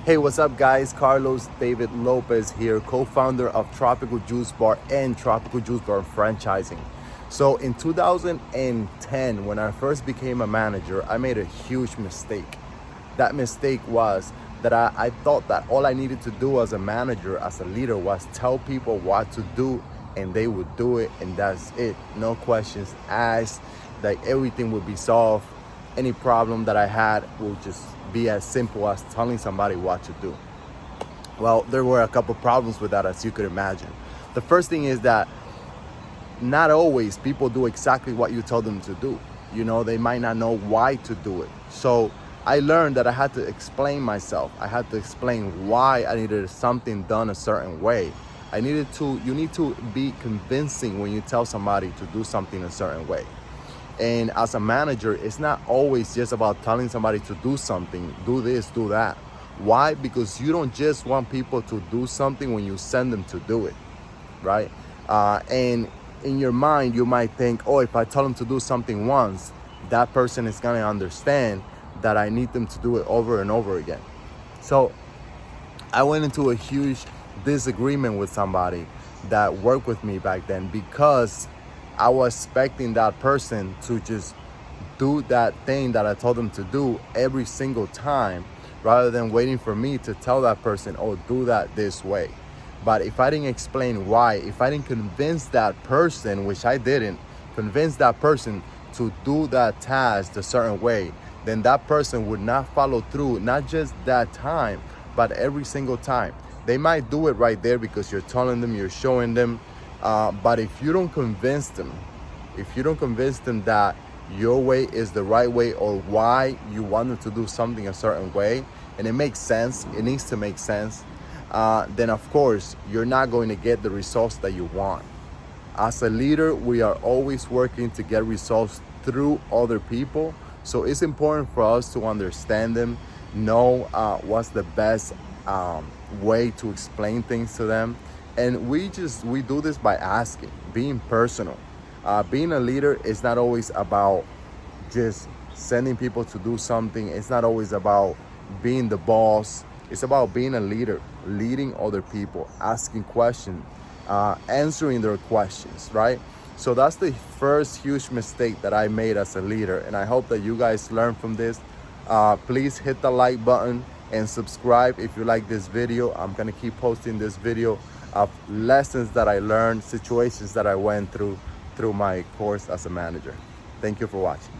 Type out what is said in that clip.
Hey, what's up guys? Carlos David Lopez here, co-founder of Tropical Juice Bar and Tropical Juice Bar Franchising. So in 2010, when I first became a manager, I made a huge mistake. That mistake was that I thought that all I needed to do as a manager, as a leader, was tell people what to do and they would do it, and that's it. No questions asked, like everything would be solved. Any problem that I had will just be as simple as telling somebody what to do. Well, there were a couple problems with that, as you could imagine. The first thing is that not always people do exactly what you tell them to do. You know, they might not know why to do it. So I learned that I had to explain myself. I had to explain why I needed something done a certain way. You need to be convincing when you tell somebody to do something a certain way. And as a manager, it's not always just about telling somebody to do something, do this, do that. Why? Because you don't just want people to do something when you send them to do it, right? And in your mind, you might think, oh, if I tell them to do something once, that person is gonna understand that I need them to do it over and over again. So I went into a huge disagreement with somebody that worked with me back then because I was expecting that person to just do that thing that I told them to do every single time, rather than waiting for me to tell that person, oh, do that this way. But if I didn't explain why, if I didn't convince that person, which I didn't, convince that person to do that task a certain way, then that person would not follow through, not just that time, but every single time. They might do it right there because you're telling them, you're showing them, but if you don't convince them that your way is the right way, or why you want them to do something a certain way, and it makes sense, it needs to make sense, then of course you're not going to get the results that you want. As a leader, we are always working to get results through other people. So it's important for us to understand them, know what's the best way to explain things to them. And we do this by asking, being personal. Being a leader is not always about just sending people to do something. It's not always about being the boss. It's about being a leader, leading other people, asking questions, answering their questions, right? So that's the first huge mistake that I made as a leader. And I hope that you guys learn from this. Please hit the like button and subscribe if you like this video. I'm gonna keep posting this video of lessons that I learned, situations that I went through my course as a manager. Thank you for watching.